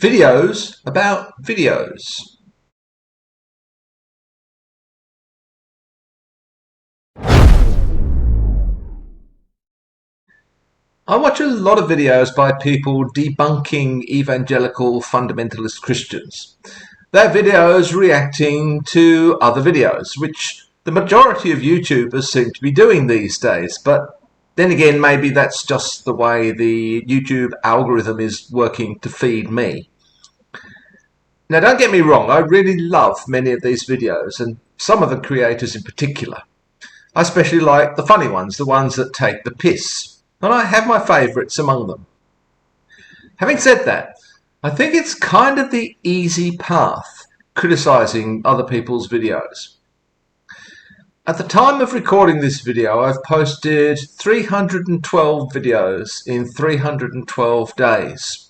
Videos about videos. I watch a lot of videos by people debunking evangelical fundamentalist Christians. They're videos reacting to other videos, which the majority of YouTubers seem to be doing these days, but then again, maybe that's just the way the YouTube algorithm is working to feed me. Now, don't get me wrong, I really love many of these videos, and some of the creators in particular. I especially like the funny ones, the ones that take the piss, and I have my favourites among them. Having said that, I think it's kind of the easy path, criticising other people's videos. At the time of recording this video, I've posted 312 videos in 312 days.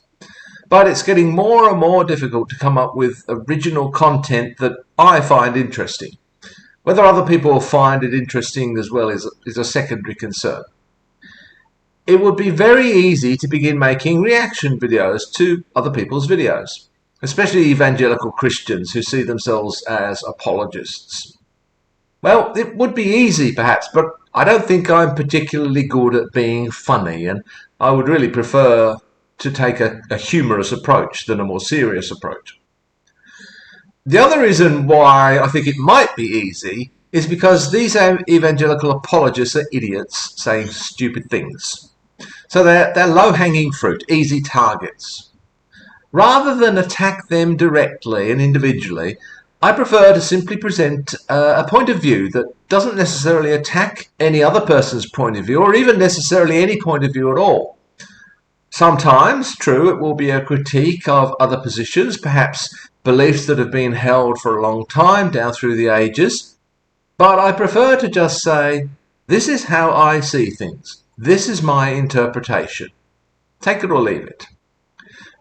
But it's getting more and more difficult to come up with original content that I find interesting. Whether other people find it interesting as well is a secondary concern. It would be very easy to begin making reaction videos to other people's videos, especially evangelical Christians who see themselves as apologists. Well, it would be easy perhaps, but I don't think I'm particularly good at being funny, and I would really prefer to take a humorous approach than a more serious approach. The other reason why I think it might be easy is because these evangelical apologists are idiots saying stupid things. So they're low-hanging fruit, easy targets. Rather than attack them directly and individually, I prefer to simply present a point of view that doesn't necessarily attack any other person's point of view, or even necessarily any point of view at all. Sometimes, true, it will be a critique of other positions, perhaps beliefs that have been held for a long time down through the ages, but I prefer to just say, this is how I see things. This is my interpretation. Take it or leave it.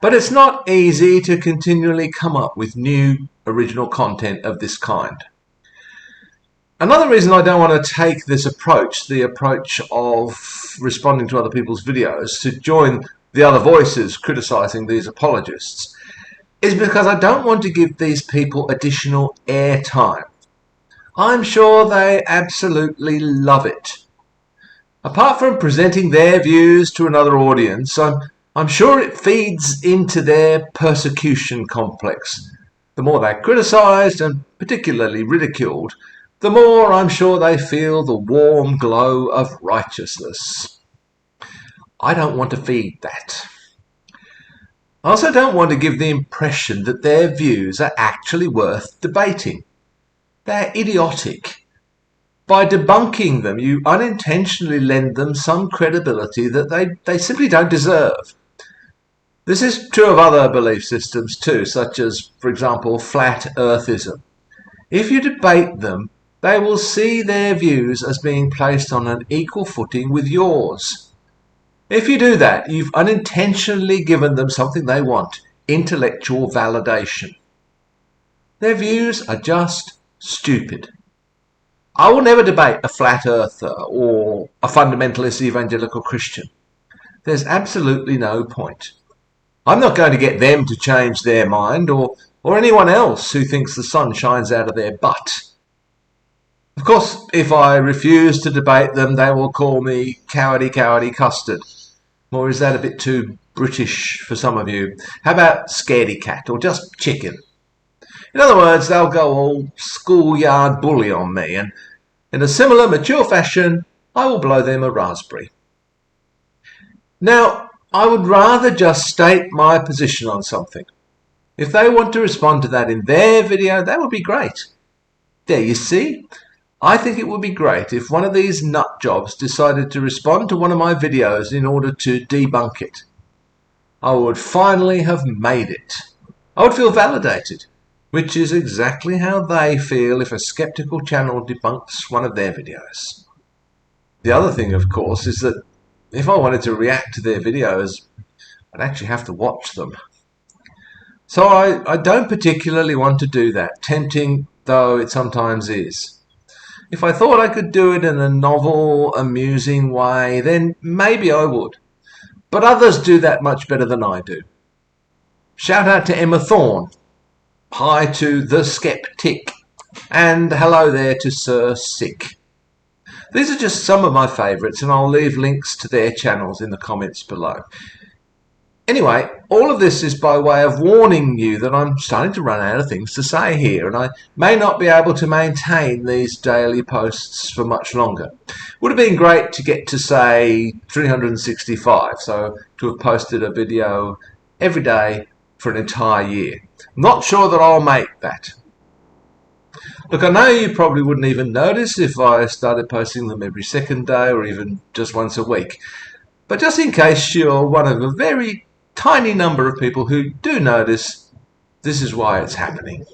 But it's not easy to continually come up with new original content of this kind. Another reason I don't want to take this approach, the approach of responding to other people's videos, to join the other voices criticising these apologists, is because I don't want to give these people additional airtime. I'm sure they absolutely love it. Apart from presenting their views to another audience, I'm sure it feeds into their persecution complex. The more they're criticised and particularly ridiculed, the more I'm sure they feel the warm glow of righteousness. I don't want to feed that. I also don't want to give the impression that their views are actually worth debating. They're idiotic. By debunking them, you unintentionally lend them some credibility that they simply don't deserve. This is true of other belief systems too, such as, for example, flat earthism. If you debate them, they will see their views as being placed on an equal footing with yours. If you do that, you've unintentionally given them something they want, intellectual validation. Their views are just stupid. I will never debate a flat earther or a fundamentalist evangelical Christian. There's absolutely no point. I'm not going to get them to change their mind, or anyone else who thinks the sun shines out of their butt. Of course, if I refuse to debate them, they will call me cowardy, cowardy custard. Or is that a bit too British for some of you? How about scaredy cat, or just chicken? In other words, they'll go all schoolyard bully on me, and in a similar mature fashion, I will blow them a raspberry. Now, I would rather just state my position on something. If they want to respond to that in their video, that would be great. There, you see? I think it would be great if one of these nut jobs decided to respond to one of my videos in order to debunk it. I would finally have made it. I would feel validated, which is exactly how they feel if a skeptical channel debunks one of their videos. The other thing, of course, is that if I wanted to react to their videos, I'd actually have to watch them. So I don't particularly want to do that, tempting though it sometimes is. If I thought I could do it in a novel, amusing way, then maybe I would. But others do that much better than I do. Shout out to Emma Thorne. Hi to The Skeptic. And hello there to Sir Sick. These are just some of my favourites, and I'll leave links to their channels in the comments below. Anyway, all of this is by way of warning you that I'm starting to run out of things to say here, and I may not be able to maintain these daily posts for much longer. Would have been great to get to, say, 365, so to have posted a video every day for an entire year. Not sure that I'll make that. Look, I know you probably wouldn't even notice if I started posting them every second day or even just once a week. But just in case you're one of a very tiny number of people who do notice, this is why it's happening.